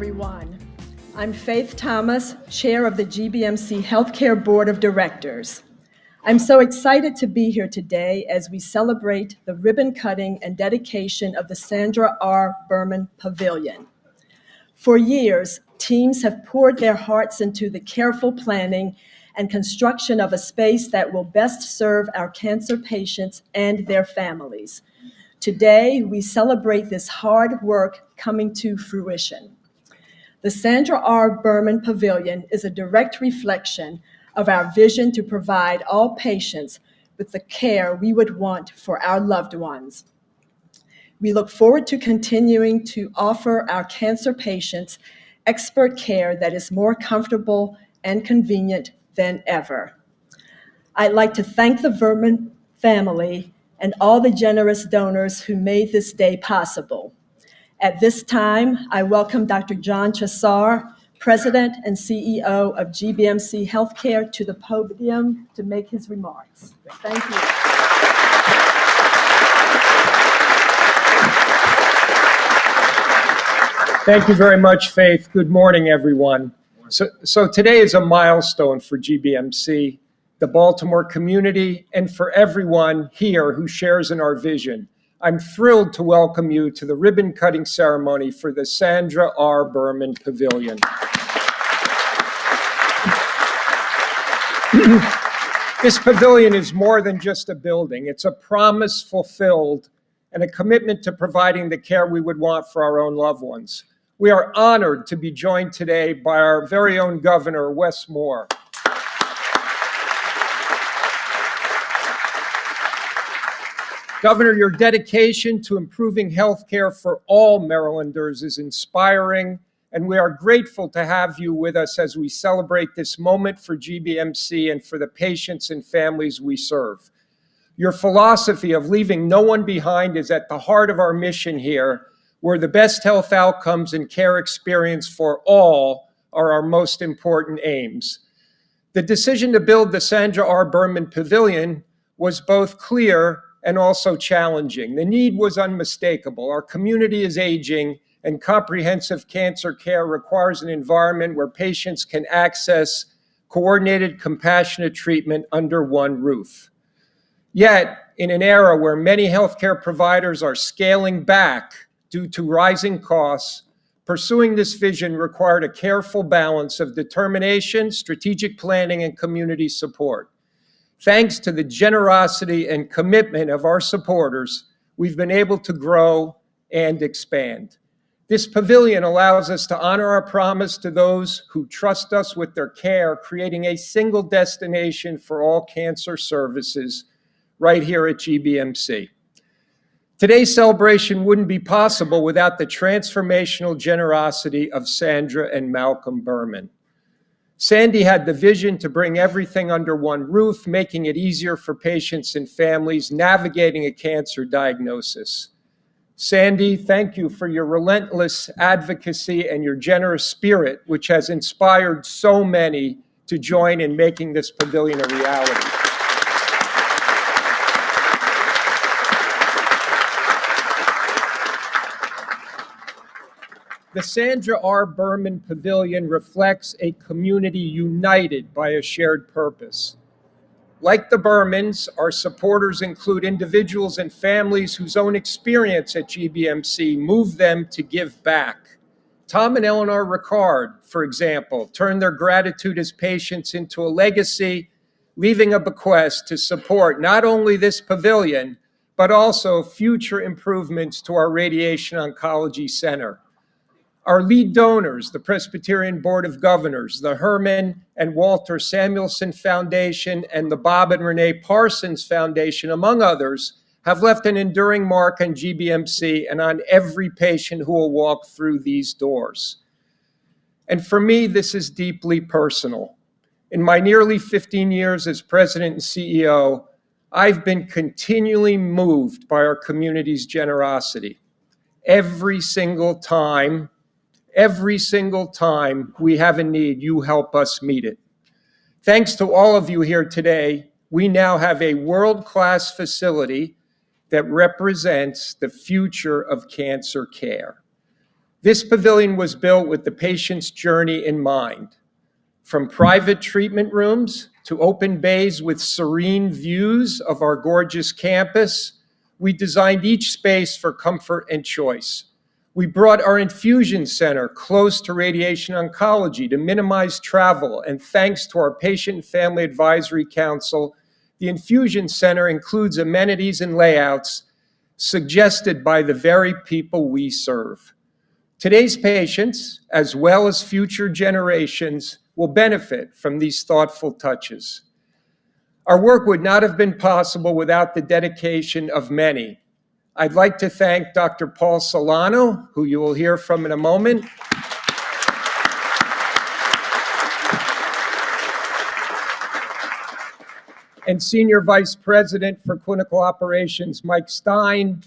everyone. I'm Faith Thomas, Chair of the GBMC HealthCare Board of Directors. I'm so excited to be here today as we celebrate the ribbon cutting and dedication of the Sandra R. Berman Pavilion. For years, teams have poured their hearts into the careful planning and construction of a space that will best serve our cancer patients and their families. Today, we celebrate this hard work coming to fruition. The Sandra R. Berman Pavilion is a direct reflection of our vision to provide all patients with the care we would want for our loved ones. We look forward to continuing to offer our cancer patients expert care that is more comfortable and convenient than ever. I'd like to thank the Berman family and all the generous donors who made this day possible. At this time, I welcome Dr. John Chassar, President and CEO of GBMC HealthCare, to the podium to make his remarks. Thank you. Thank you very much, Faith. Good morning, everyone. So today is a milestone for GBMC, the Baltimore community, and for everyone here who shares in our vision. I'm thrilled to welcome you to the ribbon-cutting ceremony for the Sandra R. Berman Pavilion. This pavilion is more than just a building. It's a promise fulfilled and a commitment to providing the care we would want for our own loved ones. We are honored to be joined today by our very own Governor, Wes Moore. Governor, your dedication to improving health care for all Marylanders is inspiring, and we are grateful to have you with us as we celebrate this moment for GBMC and for the patients and families we serve. Your philosophy of leaving no one behind is at the heart of our mission here, where the best health outcomes and care experience for all are our most important aims. The decision to build the Sandra R. Berman Pavilion was both clear and also challenging. The need was unmistakable. Our community is aging, and comprehensive cancer care requires an environment where patients can access coordinated, compassionate treatment under one roof. Yet, in an era where many healthcare providers are scaling back due to rising costs, pursuing this vision required a careful balance of determination, strategic planning, and community support. Thanks to the generosity and commitment of our supporters, we've been able to grow and expand. This pavilion allows us to honor our promise to those who trust us with their care, creating a single destination for all cancer services right here at GBMC. Today's celebration wouldn't be possible without the transformational generosity of Sandra and Malcolm Burman. Sandy had the vision to bring everything under one roof, making it easier for patients and families navigating a cancer diagnosis. Sandy, thank you for your relentless advocacy and your generous spirit, which has inspired so many to join in making this pavilion a reality. The Sandra R. Berman Pavilion reflects a community united by a shared purpose. Like the Burmans, our supporters include individuals and families whose own experience at GBMC moved them to give back. Tom and Eleanor Ricard, for example, turned their gratitude as patients into a legacy, leaving a bequest to support not only this pavilion, but also future improvements to our radiation oncology center. Our lead donors, the Presbyterian Board of Governors, the Herman and Walter Samuelson Foundation, and the Bob and Renee Parsons Foundation, among others, have left an enduring mark on GBMC and on every patient who will walk through these doors. And for me, this is deeply personal. In my nearly 15 years as president and CEO, I've been continually moved by our community's generosity. Every single time we have a need, you help us meet it. Thanks to all of you here today, we now have a world-class facility that represents the future of cancer care. This pavilion was built with the patient's journey in mind, from private treatment rooms to open bays with serene views of our gorgeous campus. We designed each space for comfort and choice. We brought our infusion center close to radiation oncology to minimize travel, and thanks to our Patient and Family Advisory Council, the infusion center includes amenities and layouts suggested by the very people we serve. Today's patients, as well as future generations, will benefit from these thoughtful touches. Our work would not have been possible without the dedication of many. I'd like to thank Dr. Paul Solano, who you will hear from in a moment, and Senior Vice President for Clinical Operations, Mike Stein,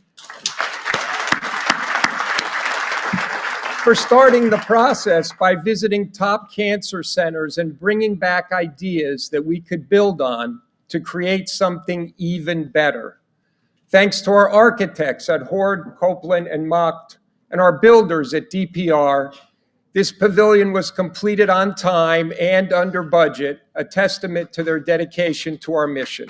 for starting the process by visiting top cancer centers and bringing back ideas that we could build on to create something even better. Thanks to our architects at Horde, Copeland, and Macht, and our builders at DPR, this pavilion was completed on time and under budget, a testament to their dedication to our mission.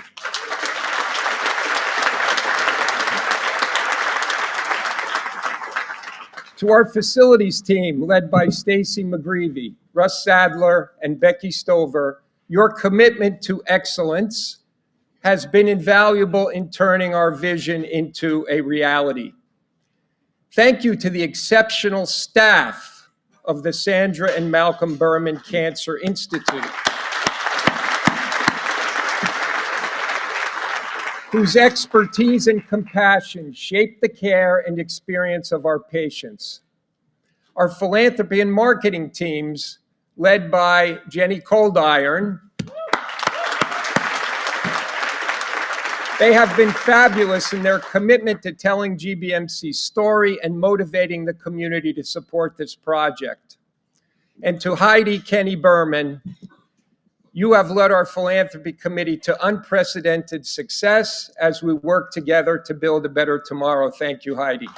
To our facilities team, led by Stacy McGreevy, Russ Sadler, and Becky Stover, your commitment to excellence has been invaluable in turning our vision into a reality. Thank you to the exceptional staff of the Sandra and Malcolm Burman Cancer Institute, whose expertise and compassion shape the care and experience of our patients. Our philanthropy and marketing teams, led by Jenny Coldiron, they have been fabulous in their commitment to telling GBMC's story and motivating the community to support this project. And to Heidi Kenny Berman, you have led our philanthropy committee to unprecedented success as we work together to build a better tomorrow. Thank you, Heidi.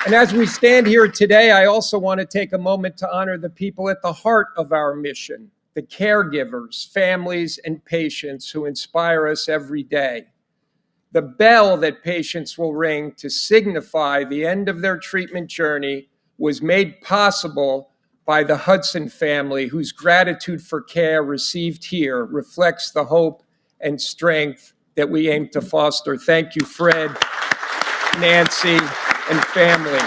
And as we stand here today, I also want to take a moment to honor the people at the heart of our mission, the caregivers, families, and patients who inspire us every day. The bell that patients will ring to signify the end of their treatment journey was made possible by the Hudson family, whose gratitude for care received here reflects the hope and strength that we aim to foster. Thank you, Fred, Nancy, and family.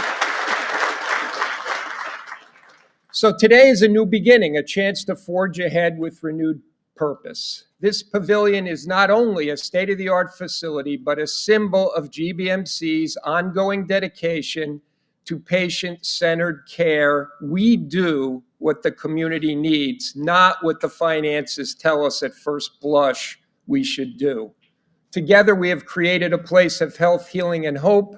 So today is a new beginning, a chance to forge ahead with renewed purpose. This pavilion is not only a state-of-the-art facility, but a symbol of GBMC's ongoing dedication to patient-centered care. We do what the community needs, not what the finances tell us at first blush we should do. Together, we have created a place of health, healing, and hope.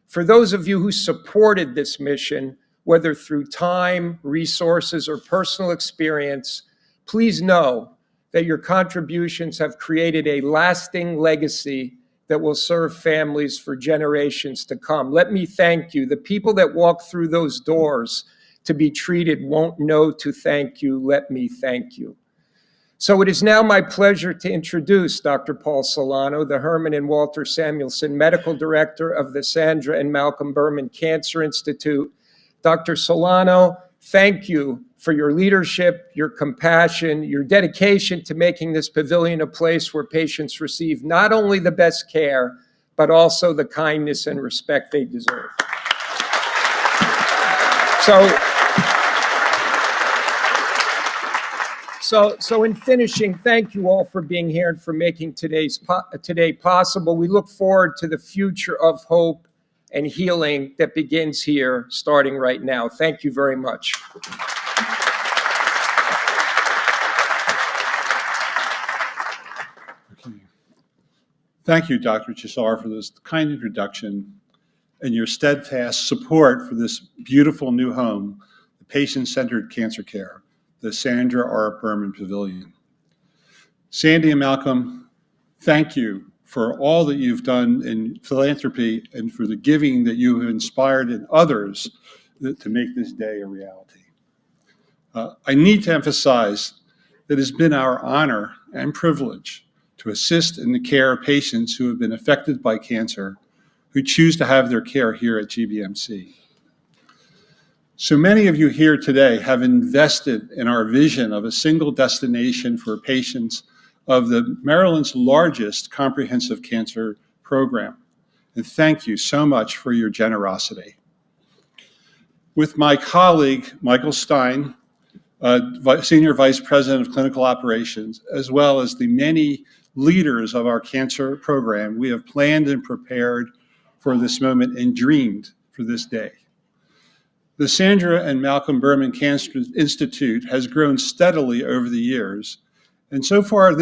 For those of you who supported this mission, whether through time, resources, or personal experience, please know that your contributions have created a lasting legacy that will serve families for generations to come. Let me thank you. The people that walk through those doors to be treated won't know to thank you. Let me thank you. So it is now my pleasure to introduce Dr. Paul Solano, the Herman and Walter Samuelson Medical Director of the Sandra and Malcolm Burman Cancer Institute. Dr. Solano, thank you for your leadership, your compassion, your dedication to making this pavilion a place where patients receive not only the best care, but also the kindness and respect they deserve. So in finishing, thank you all for being here and for making today possible. We look forward to the future of hope and healing that begins here, starting right now. Thank you very much. Okay. Thank you, Dr. Chisar, for this kind introduction and your steadfast support for this beautiful new home, the patient-centered cancer care, the Sandra R. Berman Pavilion. Sandy and Malcolm, thank you for all that you've done in philanthropy and for the giving that you have inspired in others to make this day a reality. I need to emphasize that it has been our honor and privilege to assist in the care of patients who have been affected by cancer, who choose to have their care here at GBMC. So many of you here today have invested in our vision of a single destination for patients of the Maryland's largest comprehensive cancer program. And thank you so much for your generosity. With my colleague, Michael Stein, Senior Vice President of Clinical Operations, as well as the many leaders of our cancer program, we have planned and prepared for this moment and dreamed for this day. The Sandra and Malcolm Burman Cancer Institute has grown steadily over the years, and so far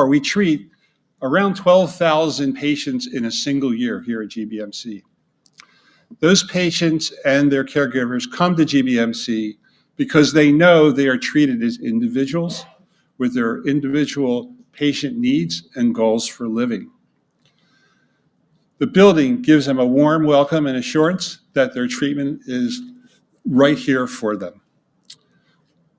we treat around 12,000 patients in a single year here at GBMC. Those patients and their caregivers come to GBMC because they know they are treated as individuals with their individual patient needs and goals for living. The building gives them a warm welcome and assurance that their treatment is right here for them.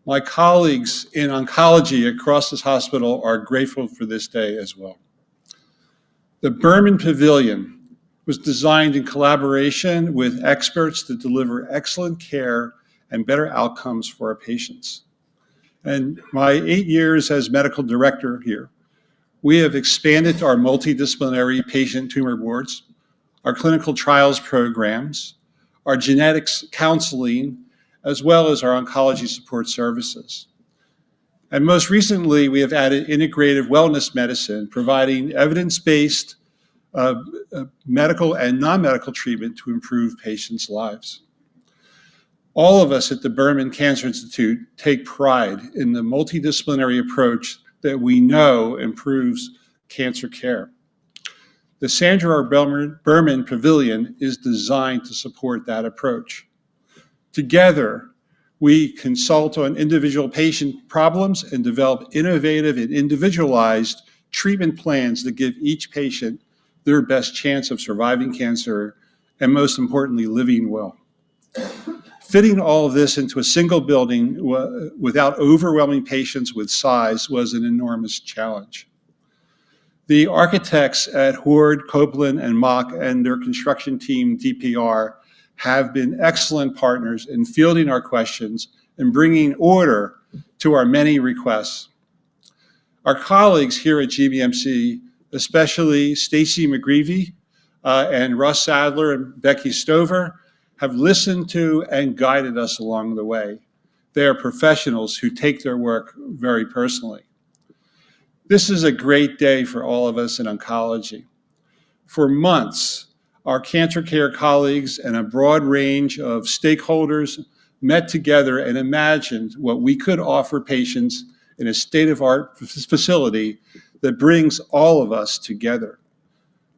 My colleagues in oncology across this hospital are grateful for this day as well. The Berman Pavilion was designed in collaboration with experts to deliver excellent care and better outcomes for our patients. And my 8 years as medical director here, we have expanded our multidisciplinary patient tumor boards, our clinical trials programs, our genetics counseling, as well as our oncology support services. And most recently, we have added integrative wellness medicine, providing evidence-based medical and non-medical treatment to improve patients' lives. All of us at the Berman Cancer Institute take pride in the multidisciplinary approach that we know improves cancer care. The Sandra R. Berman Pavilion is designed to support that approach. Together, we consult on individual patient problems and develop innovative and individualized treatment plans that give each patient their best chance of surviving cancer and, most importantly, living well. Fitting all of this into a single building without overwhelming patients with size was an enormous challenge. The architects at Horde, Copeland, and Mock and their construction team, DPR, have been excellent partners in fielding our questions and bringing order to our many requests. Our colleagues here at GBMC, especially Stacy McGreevy and Russ Sadler and Becky Stover, have listened to and guided us along the way. They are professionals who take their work very personally. This is a great day for all of us in oncology. For months, our cancer care colleagues and a broad range of stakeholders met together and imagined what we could offer patients in a state-of-the-art facility that brings all of us together.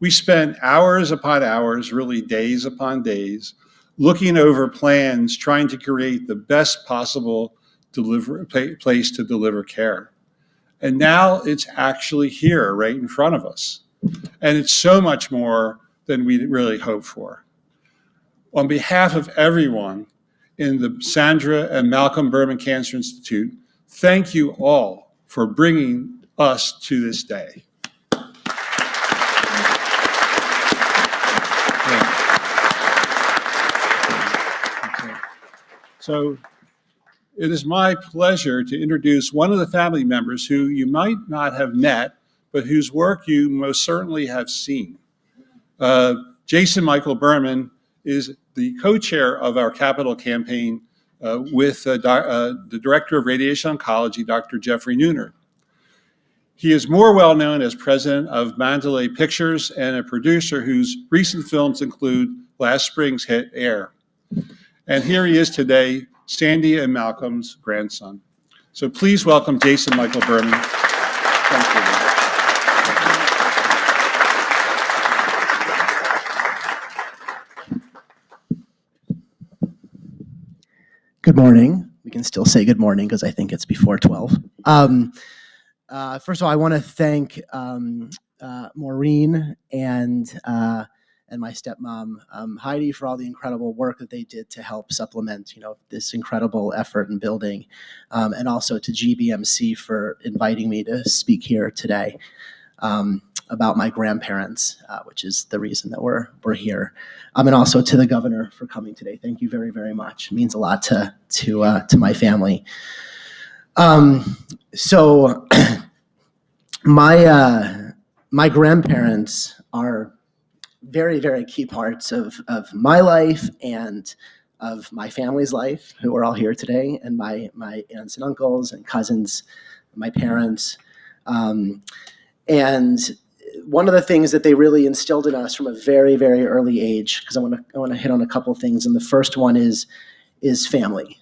We spent hours upon hours, really days upon days, looking over plans, trying to create the best possible place to deliver care. And now it's actually here, right in front of us. And it's so much more than we really hoped for. On behalf of everyone in the Sandra and Malcolm Burman Cancer Institute, thank you all for bringing us to this day. So it is my pleasure to introduce one of the family members who you might not have met, but whose work you most certainly have seen. Jason Michael Burman is the co-chair of our capital campaign with the director of radiation oncology, Dr. Jeffrey Nooner. He is more well known as president of Mandalay Pictures and a producer whose recent films include last spring's hit Air. And here he is today, Sandy and Malcolm's grandson. So please welcome Jason Michael Burman. Thank you. Good morning. We can still say good morning because I think it's before 12. First of all, I want to thank Maureen and my stepmom, Heidi, for all the incredible work that they did to help supplement, this incredible effort in building, and also to GBMC for inviting me to speak here today about my grandparents, which is the reason that we're here, and also to the governor for coming today. Thank you very, very much. It means a lot to my family. So my grandparents are very, very key parts of my life and of my family's life, who are all here today, and my aunts and uncles and cousins, my parents. And one of the things that they really instilled in us from a very, very early age, because I want to hit on a couple of things, and the first one is family.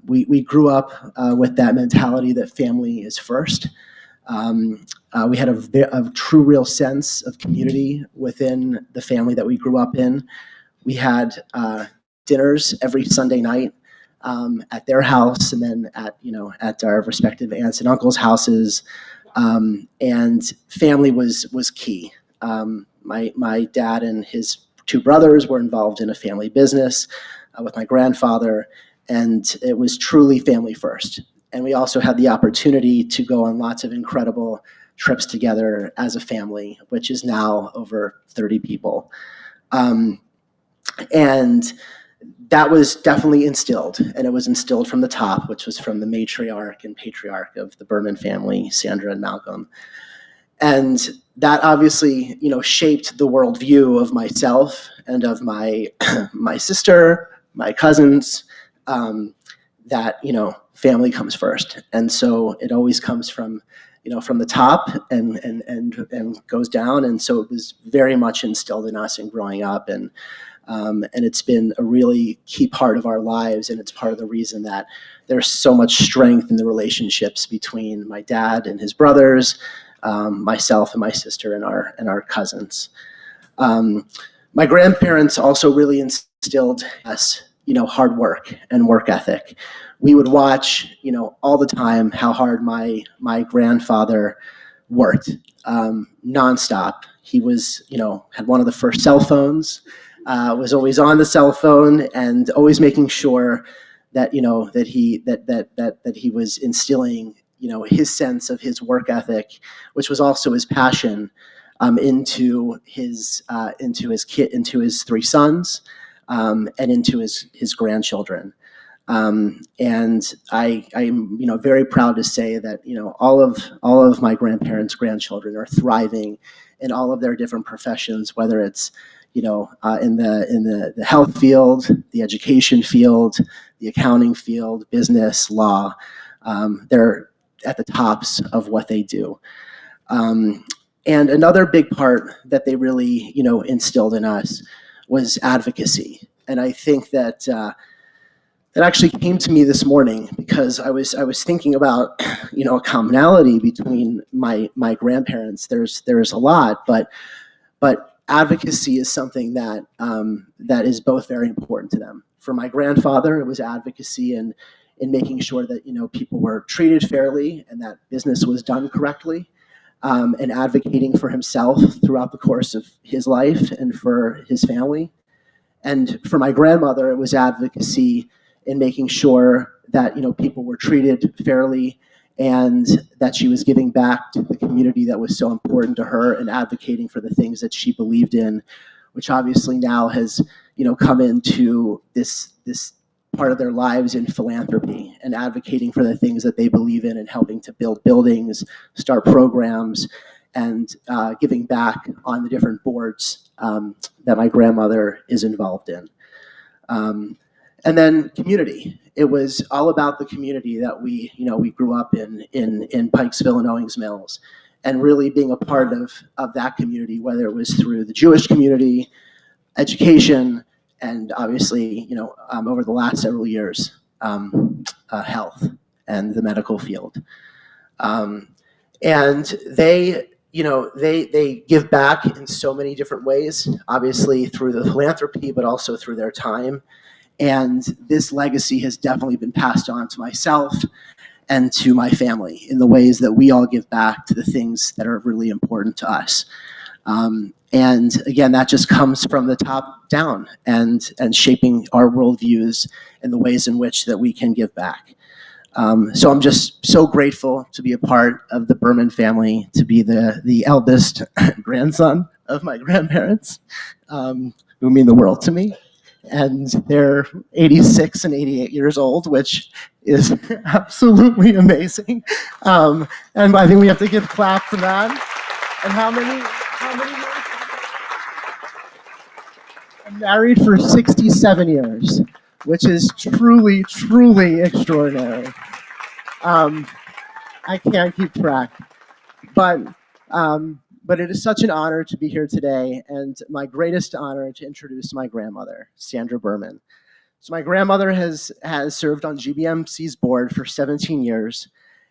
We grew up with that mentality that family is first. We had a true, real sense of community within the family that we grew up in. We had dinners every Sunday night at their house, and then at our respective aunts and uncles' houses. And family was key. My dad and his two brothers were involved in a family business with my grandfather, and it was truly family first. And we also had the opportunity to go on lots of incredible trips together as a family, which is now over 30 people. And that was definitely instilled, and it was instilled from the top, which was from the matriarch and patriarch of the Berman family, Sandra and Malcolm. And that obviously, shaped the worldview of myself and of my sister, my cousins, that, family comes first. And so it always comes from the top and goes down. And so it was very much instilled in us in growing up. And it's been a really key part of our lives. And it's part of the reason that there's so much strength in the relationships between my dad and his brothers, myself and my sister and our cousins. My grandparents also really instilled us, hard work and work ethic. We would watch, all the time how hard my grandfather worked, nonstop. He was, had one of the first cell phones, was always on the cell phone and always making sure that, that he was instilling, his sense of his work ethic, which was also his passion, into his three sons, and into his grandchildren. And I'm very proud to say that all of my grandparents' grandchildren are thriving in all of their different professions, whether it's in the health field, the education field, the accounting field, business, law. They're at the tops of what they do. And another big part that they really instilled in us was advocacy. And I think that that actually came to me this morning because I was thinking about a commonality between my grandparents. There's a lot, but advocacy is something that that is both very important to them. For my grandfather, it was advocacy in making sure that people were treated fairly and that business was done correctly, and advocating for himself throughout the course of his life and for his family. And for my grandmother, it was advocacy in making sure that people were treated fairly and that she was giving back to the community that was so important to her and advocating for the things that she believed in, which obviously now has come into this part of their lives in philanthropy and advocating for the things that they believe in and helping to build buildings, start programs, and giving back on the different boards that my grandmother is involved in. And then community. It was all about the community that we grew up in Pikesville and Owings Mills, and really being a part of that community, whether it was through the Jewish community, education, and obviously, over the last several years, health and the medical field. And they give back in so many different ways, obviously through the philanthropy, but also through their time. And this legacy has definitely been passed on to myself and to my family in the ways that we all give back to the things that are really important to us. And again, that just comes from the top down and shaping our worldviews and the ways in which that we can give back. So I'm just so grateful to be a part of the Berman family, to be the eldest grandson of my grandparents, who mean the world to me. And they're 86 and 88 years old, which is absolutely amazing. And I think we have to give a clap for that. And how many years? I'm married for 67 years, which is truly, truly extraordinary. I can't keep track, but it is such an honor to be here today, and my greatest honor to introduce my grandmother, Sandra Burman. So my grandmother has served on GBMC's board for 17 years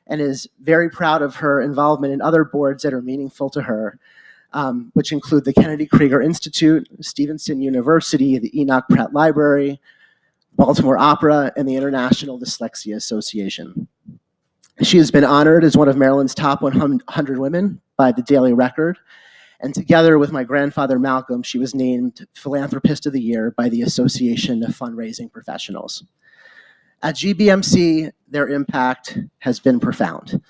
and is very proud of her involvement in other boards that are meaningful to her, which include the Kennedy Krieger Institute, Stevenson University, the Enoch Pratt Library, Baltimore Opera, and the International Dyslexia Association. She has been honored as one of Maryland's top 100 women by the Daily Record, and together with my grandfather Malcolm, she was named Philanthropist of the Year by the Association of Fundraising Professionals. At GBMC, their impact has been profound,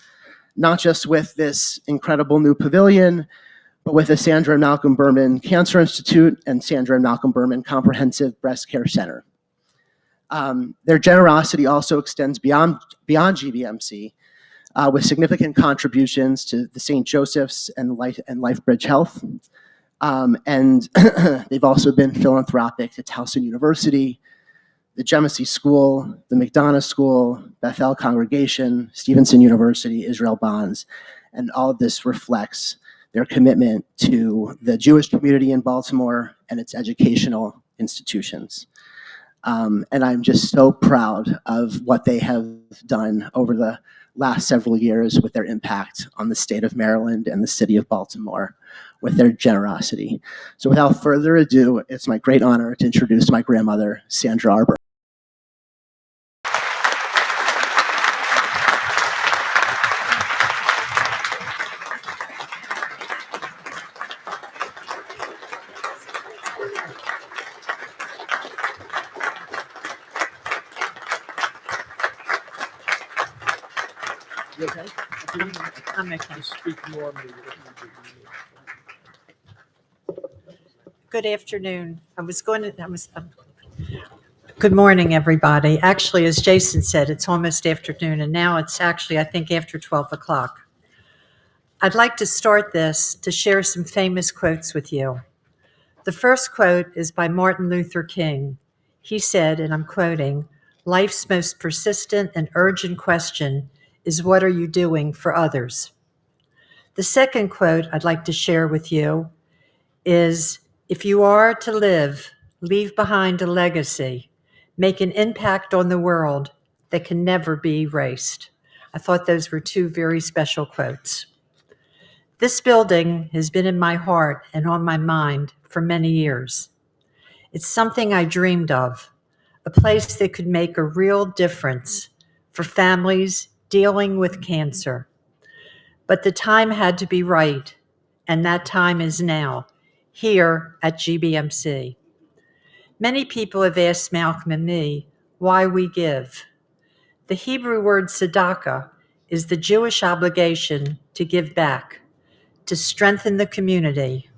not just with this incredible new pavilion, but with the Sandra and Malcolm Burman Cancer Institute and Sandra and Malcolm Burman Comprehensive Breast Care Center. Their generosity also extends beyond GBMC, with significant contributions to the St. Joseph's and LifeBridge Health. And they've also been philanthropic to Towson University, the Gemesee School, the McDonough School, Bethel Congregation, Stevenson University, Israel Bonds, and all of this reflects their commitment to the Jewish community in Baltimore and its educational institutions. And I'm just so proud of what they have done over the last several years with their impact on the state of Maryland and the city of Baltimore with their generosity. So without further ado, it's my great honor to introduce my grandmother, Sandra R. You okay? I'm okay. Speak normally. Good afternoon. Good morning, everybody. Actually, as Jason said, it's almost afternoon, and now it's actually, I think, after 12 o'clock. I'd like to start this to share some famous quotes with you. The first quote is by Martin Luther King. He said, and I'm quoting, "Life's most persistent and urgent question is, what are you doing for others?" The second quote I'd like to share with you is, "If you are to live, leave behind a legacy, make an impact on the world that can never be erased." I thought those were two very special quotes. This building has been in my heart and on my mind for many years. It's something I dreamed of, a place that could make a real difference for families dealing with cancer. But the time had to be right, and that time is now, here at GBMC. Many people have asked Malcolm and me why we give. The Hebrew word tzedakah is the Jewish obligation to give back, to strengthen the community.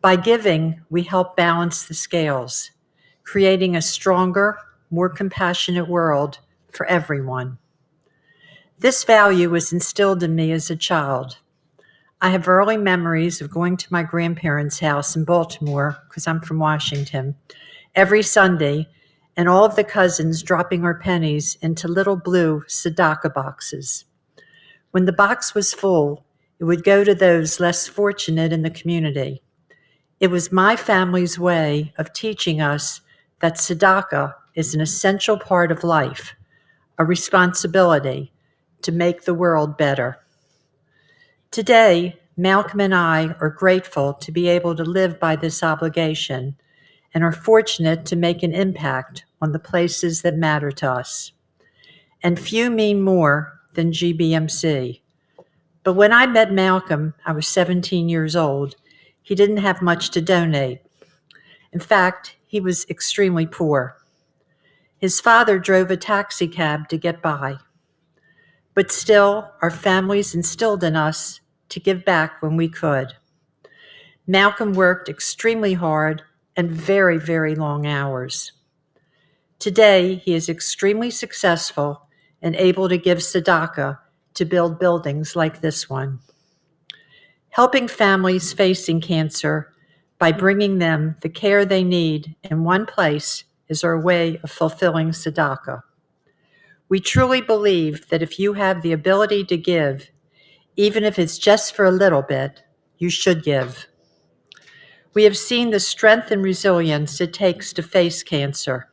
By giving, we help balance the scales, creating a stronger, more compassionate world for everyone. This value was instilled in me as a child. I have early memories of going to my grandparents' house in Baltimore, because I'm from Washington, every Sunday, and all of the cousins dropping our pennies into little blue tzedakah boxes. When the box was full, it would go to those less fortunate in the community. It was my family's way of teaching us that tzedakah is an essential part of life, a responsibility to make the world better. Today, Malcolm and I are grateful to be able to live by this obligation and are fortunate to make an impact on the places that matter to us. And few mean more than GBMC. But when I met Malcolm, I was 17 years old. He didn't have much to donate. In fact, he was extremely poor. His father drove a taxi cab to get by. But still, our families instilled in us to give back when we could. Malcolm worked extremely hard and very, very long hours. Today, he is extremely successful and able to give tzedakah to build buildings like this one. Helping families facing cancer by bringing them the care they need in one place is our way of fulfilling tzedakah. We truly believe that if you have the ability to give, even if it's just for a little bit, you should give. We have seen the strength and resilience it takes to face cancer.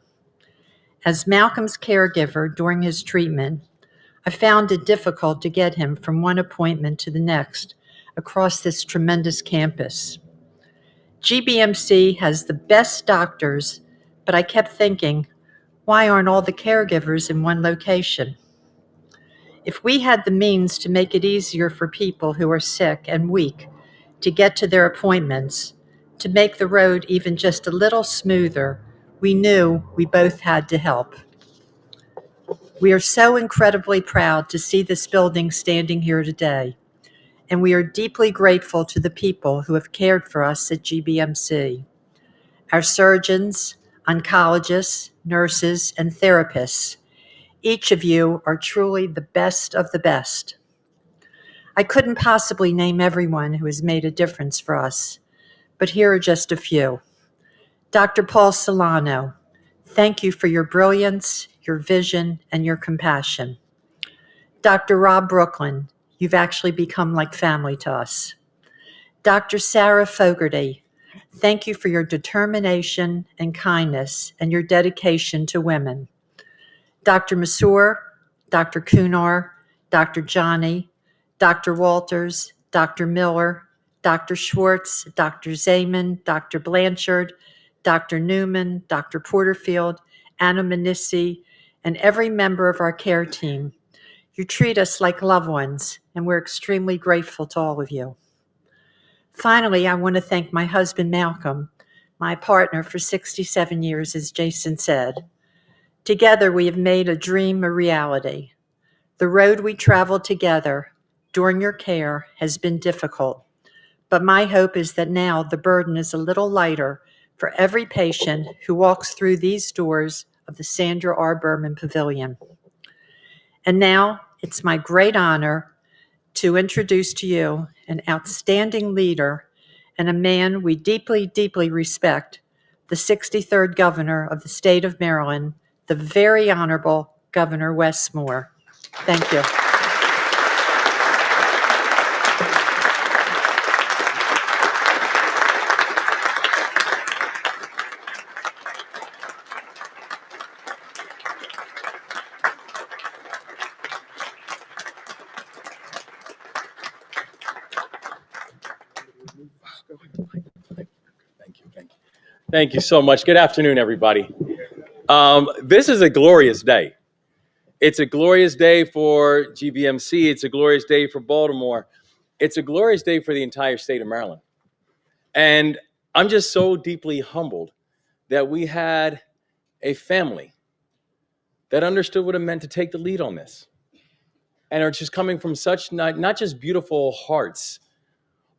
As Malcolm's caregiver during his treatment, I found it difficult to get him from one appointment to the next across this tremendous campus. GBMC has the best doctors, but I kept thinking, why aren't all the caregivers in one location? If we had the means to make it easier for people who are sick and weak to get to their appointments, to make the road even just a little smoother, we knew we both had to help. We are so incredibly proud to see this building standing here today, and we are deeply grateful to the people who have cared for us at GBMC. Our surgeons, oncologists, nurses, and therapists, each of you are truly the best of the best. I couldn't possibly name everyone who has made a difference for us, but here are just a few. Dr. Paul Solano, thank you for your brilliance, your vision, and your compassion. Dr. Rob Brooklyn, you've actually become like family to us. Dr. Sarah Fogarty, thank you for your determination and kindness and your dedication to women. Dr. Masur, Dr. Kunar, Dr. Johnny, Dr. Walters, Dr. Miller, Dr. Schwartz, Dr. Zaman, Dr. Blanchard, Dr. Newman, Dr. Porterfield, Anna Manissi, and every member of our care team. You treat us like loved ones, and we're extremely grateful to all of you. Finally, I want to thank my husband, Malcolm, my partner for 67 years, as Jason said. Together, we have made a dream a reality. The road we traveled together during your care has been difficult, but my hope is that now the burden is a little lighter for every patient who walks through these doors of the Sandra R. Berman Pavilion. And now it's my great honor to introduce to you an outstanding leader and a man we deeply, deeply respect, the 63rd Governor of the state of Maryland, the very Honorable Governor Wes Moore. Thank you. Thank you so much. Good afternoon, everybody. This is a glorious day. It's a glorious day for GBMC. It's a glorious day for Baltimore. It's a glorious day for the entire state of Maryland. And I'm just so deeply humbled that we had a family that understood what it meant to take the lead on this. And are just coming from such not just beautiful hearts,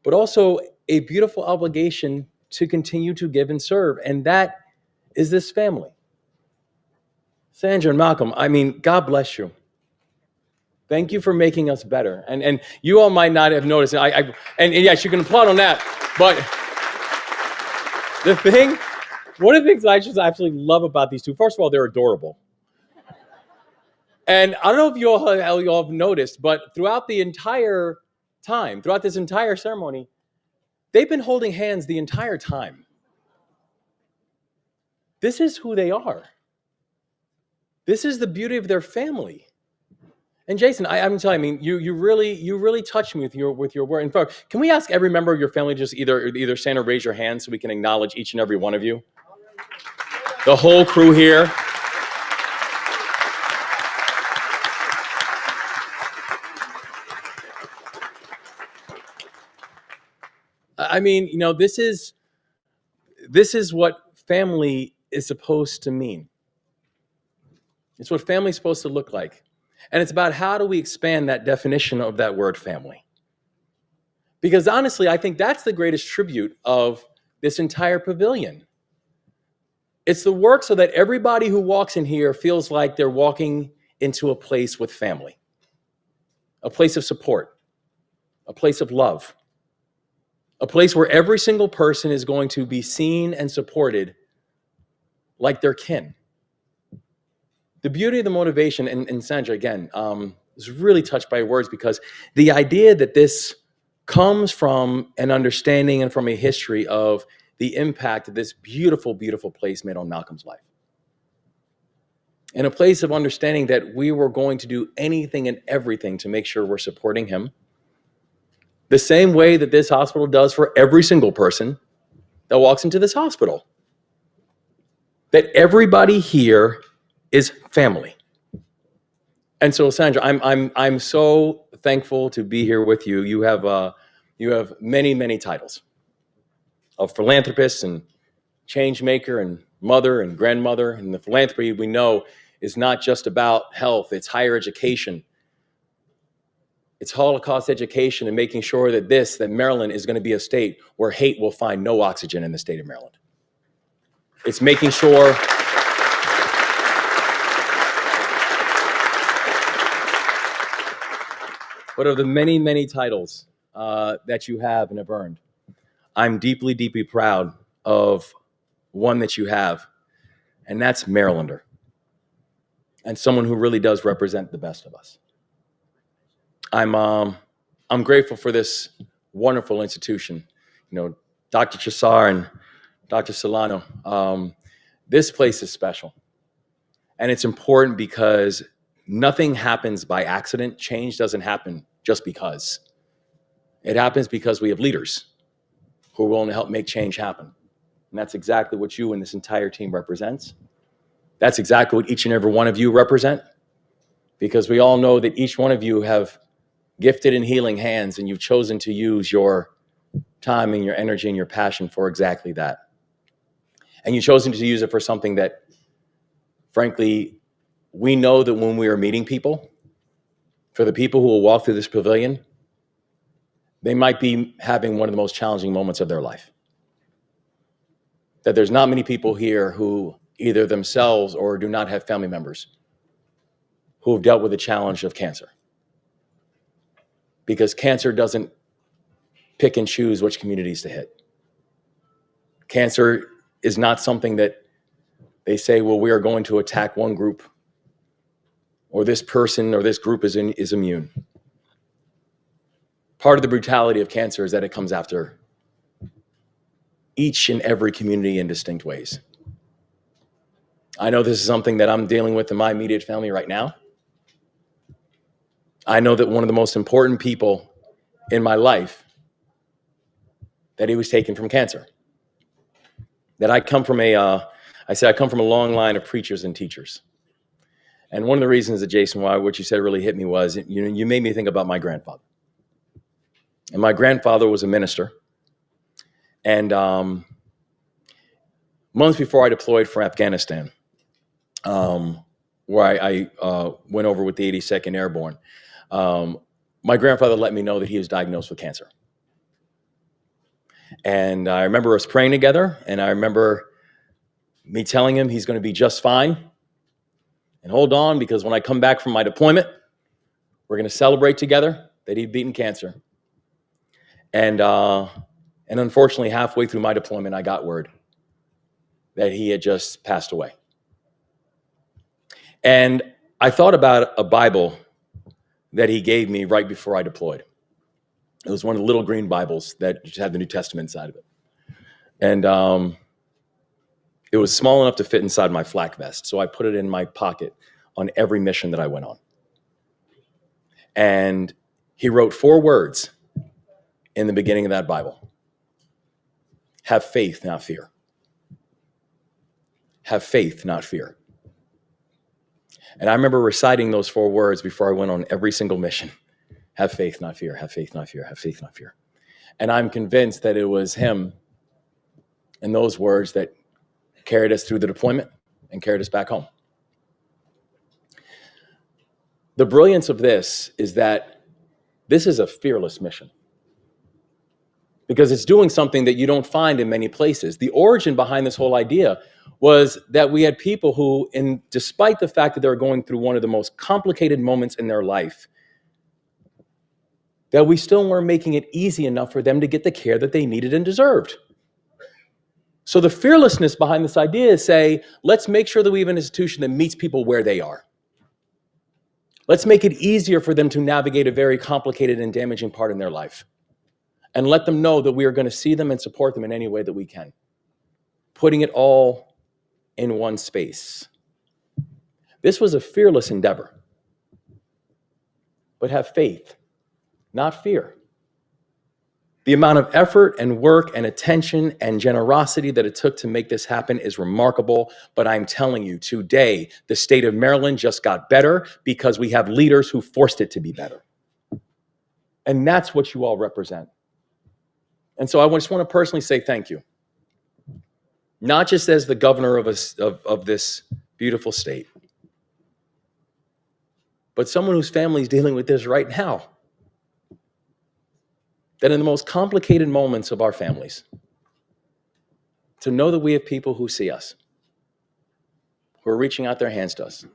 but also a beautiful obligation to continue to give and serve. And that is this family. Sandra and Malcolm, I mean, God bless you. Thank you for making us better. And you all might not have noticed, and yes, you can applaud on that, but one of the things I just absolutely love about these two, first of all, they're adorable. And I don't know if you all have noticed, but throughout this entire ceremony, they've been holding hands the entire time. This is who they are. This is the beauty of their family. And Jason, I'm telling you, you really touched me with your word. In fact, can we ask every member of your family just either stand or raise your hand so we can acknowledge each and every one of you? The whole crew here. I mean, this is what family is supposed to mean. It's what family is supposed to look like. And it's about how do we expand that definition of that word family? Because honestly, I think that's the greatest tribute of this entire pavilion. It's the work so that everybody who walks in here feels like they're walking into a place with family, a place of support, a place of love, a place where every single person is going to be seen and supported like their kin. The beauty of the motivation, and Sandra, again, is really touched by your words, because the idea that this comes from an understanding and from a history of the impact that this beautiful, beautiful place made on Malcolm's life. In a place of understanding that we were going to do anything and everything to make sure we're supporting him, the same way that this hospital does for every single person that walks into this hospital. That everybody here is family. And so, Sandra, I'm so thankful to be here with you. You have many, many titles of philanthropist and change maker and mother and grandmother. And the philanthropy, we know, is not just about health, it's higher education. It's Holocaust education and making sure that Maryland is going to be a state where hate will find no oxygen in the state of Maryland. It's making sure but of the many, many titles that you have and have earned, I'm deeply, deeply proud of one that you have, and that's Marylander, and someone who really does represent the best of us. I'm grateful for this wonderful institution. Dr. Chisar and Dr. Solano, this place is special. And it's important because nothing happens by accident. Change doesn't happen just because. It happens because we have leaders who are willing to help make change happen. And that's exactly what you and this entire team represents. That's exactly what each and every one of you represent, because we all know that each one of you have gifted and healing hands, and you've chosen to use your time and your energy and your passion for exactly that. And you've chosen to use it for something that, frankly, we know that when we are meeting people, for the people who will walk through this pavilion, they might be having one of the most challenging moments of their life. That there's not many people here who either themselves or do not have family members who have dealt with the challenge of cancer. Because cancer doesn't pick and choose which communities to hit. Cancer is not something that they say, well, we are going to attack one group, or this person or this group is immune. Part of the brutality of cancer is that it comes after each and every community in distinct ways. I know this is something that I'm dealing with in my immediate family right now. I know that one of the most important people in my life, that he was taken from cancer. That I come from a long line of preachers and teachers. And one of the reasons that, Jason, why what you said really hit me was, you made me think about my grandfather. And my grandfather was a minister. And months before I deployed for Afghanistan, where I went over with the 82nd Airborne, my grandfather let me know that he was diagnosed with cancer. And I remember us praying together, and I remember me telling him he's going to be just fine. And hold on, because when I come back from my deployment, we're going to celebrate together that he'd beaten cancer. And unfortunately, halfway through my deployment, I got word that he had just passed away. And I thought about a Bible that he gave me right before I deployed. It was one of the little green Bibles that just had the New Testament inside of it. And it was small enough to fit inside my flak vest, so I put it in my pocket on every mission that I went on. And he wrote 4 words in the beginning of that Bible. Have faith, not fear. Have faith, not fear. And I remember reciting those 4 words before I went on every single mission. Have faith, not fear. Have faith, not fear. Have faith, not fear. And I'm convinced that it was him and those words that carried us through the deployment and carried us back home. The brilliance of this is that this is a fearless mission because it's doing something that you don't find in many places. The origin behind this whole idea was that we had people who, despite the fact that they were going through one of the most complicated moments in their life, that we still weren't making it easy enough for them to get the care that they needed and deserved. So the fearlessness behind this idea is say, let's make sure that we have an institution that meets people where they are. Let's make it easier for them to navigate a very complicated and damaging part in their life. And let them know that we are going to see them and support them in any way that we can. Putting it all in one space. This was a fearless endeavor. But have faith, not fear. The amount of effort and work and attention and generosity that it took to make this happen is remarkable. But I'm telling you, today, the state of Maryland just got better because we have leaders who forced it to be better. And that's what you all represent. And so I just want to personally say thank you. Not just as the governor of this beautiful state, but someone whose family is dealing with this right now. That in the most complicated moments of our families, to know that we have people who see us, who are reaching out their hands to us,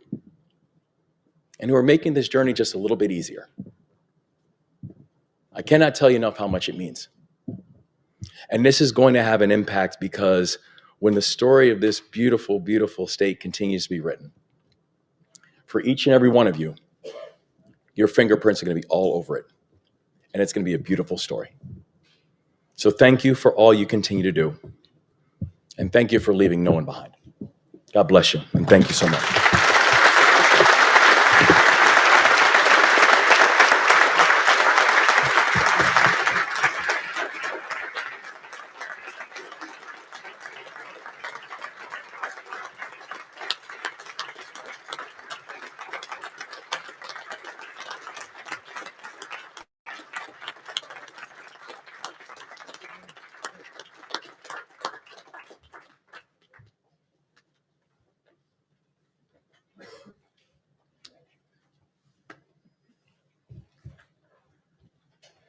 and who are making this journey just a little bit easier. I cannot tell you enough how much it means. And this is going to have an impact because when the story of this beautiful, beautiful state continues to be written, for each and every one of you, your fingerprints are going to be all over it. And it's going to be a beautiful story. So thank you for all you continue to do. And thank you for leaving no one behind. God bless you, and thank you so much.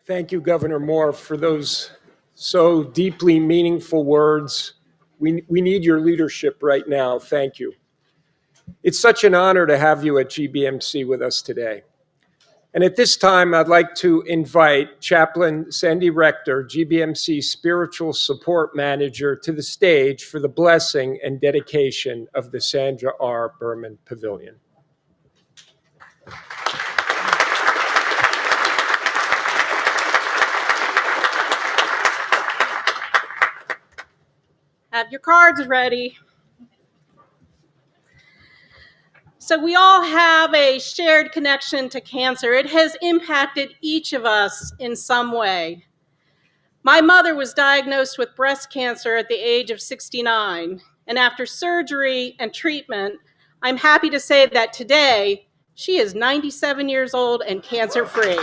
Thank you, Governor Moore, for those so deeply meaningful words. We need your leadership right now. Thank you. It's such an honor to have you at GBMC with us today. And at this time, I'd like to invite Chaplain Sandy Rector, GBMC Spiritual Support Manager, to the stage for the blessing and dedication of the Sandra R. Berman Pavilion. Have your cards ready. So we all have a shared connection to cancer. It has impacted each of us in some way. My mother was diagnosed with breast cancer at the age of 69, and after surgery and treatment, I'm happy to say that today she is 97 years old and cancer-free.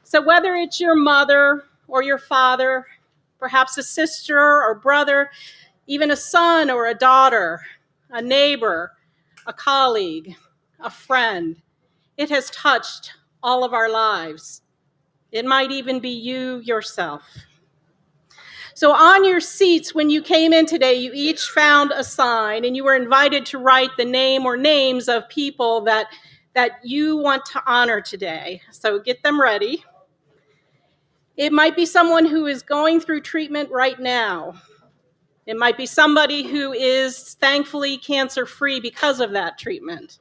So whether it's your mother or your father, perhaps a sister or brother, even a son or a daughter, a neighbor, a colleague, a friend, it has touched all of our lives. It might even be you yourself. So on your seats when you came in today, you each found a sign and you were invited to write the name or names of people that you want to honor today. So get them ready. It might be someone who is going through treatment right now. It might be somebody who is thankfully cancer-free because of that treatment.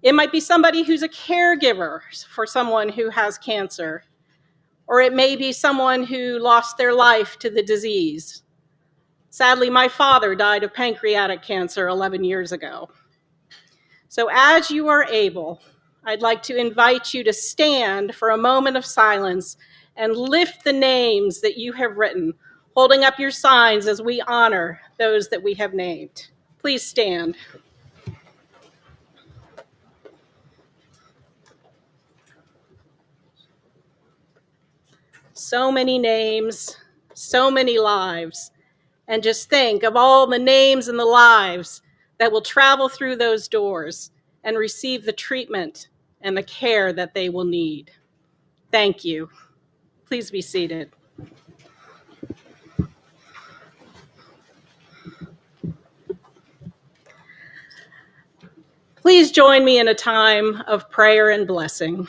It might be somebody who's a caregiver for someone who has cancer. Or it may be someone who lost their life to the disease. Sadly, my father died of pancreatic cancer 11 years ago. So as you are able, I'd like to invite you to stand for a moment of silence and lift the names that you have written, holding up your signs as we honor those that we have named. Please stand. so many names, so many lives. And just think of all the names and the lives that will travel through those doors and receive the treatment and the care that they will need. Thank you. Please be seated. Please join me in a time of prayer and blessing.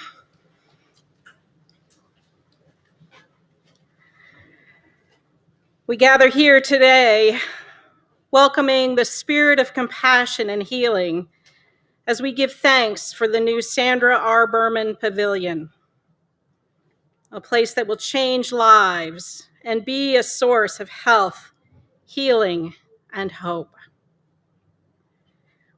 We gather here today welcoming the spirit of compassion and healing as we give thanks for the new Sandra R. Berman Pavilion, a place that will change lives and be a source of health, healing, and hope.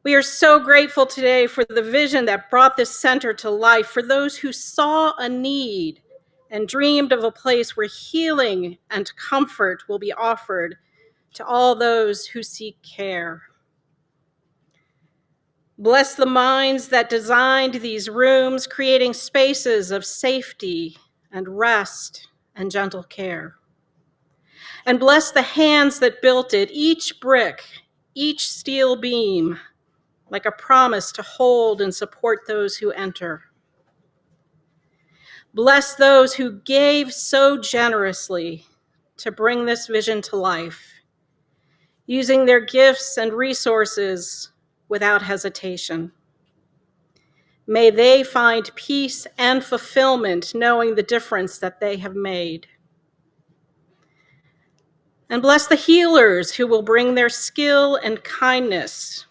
We are so grateful today for the vision that brought this center to life, for those who saw a need and dreamed of a place where healing and comfort will be offered to all those who seek care. Bless the minds that designed these rooms, creating spaces of safety and rest and gentle care. And bless the hands that built it, each brick, each steel beam, like a promise to hold and support those who enter. Bless those who gave so generously to bring this vision to life, using their gifts and resources without hesitation. May they find peace and fulfillment knowing the difference that they have made. And bless the healers who will bring their skill and kindness,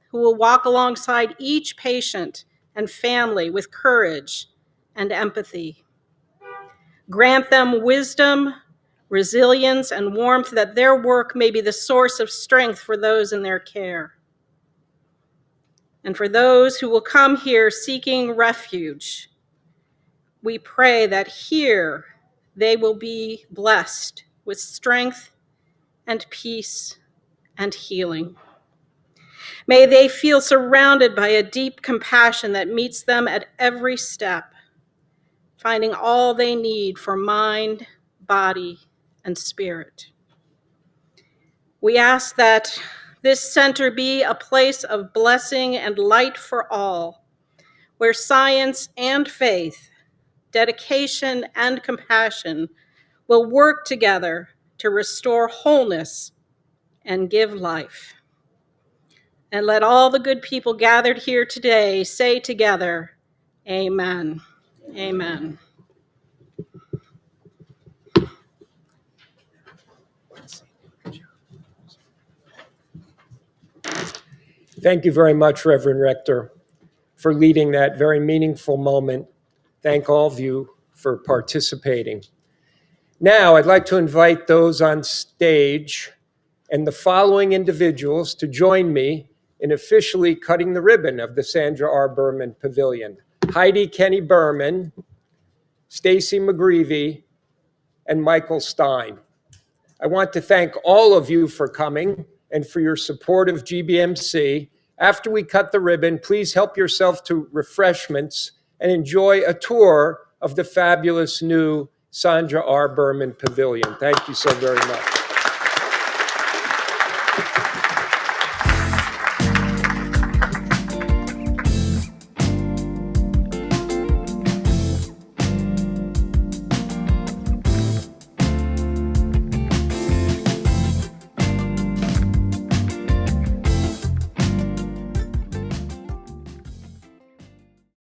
who will walk alongside each patient and family with courage and empathy. Grant them wisdom, resilience, and warmth that their work may be the source of strength for those in their care. And for those who will come here seeking refuge, we pray that here they will be blessed with strength and peace and healing. May they feel surrounded by a deep compassion that meets them at every step, finding all they need for mind, body, and spirit. We ask that this center be a place of blessing and light for all, where science and faith, dedication and compassion will work together to restore wholeness and give life. And let all the good people gathered here today say together, amen, amen. Thank you very much, Reverend Rector, for leading that very meaningful moment. Thank all of you for participating. Now, I'd like to invite those on stage and the following individuals to join me in officially cutting the ribbon of the Sandra R. Berman Pavilion. Heidi Kenny Burman, Stacy McGreevy, and Michael Stein. I want to thank all of you for coming and for your support of GBMC. After we cut the ribbon, please help yourself to refreshments and enjoy a tour of the fabulous new Sandra R. Berman Pavilion. Thank you so very much.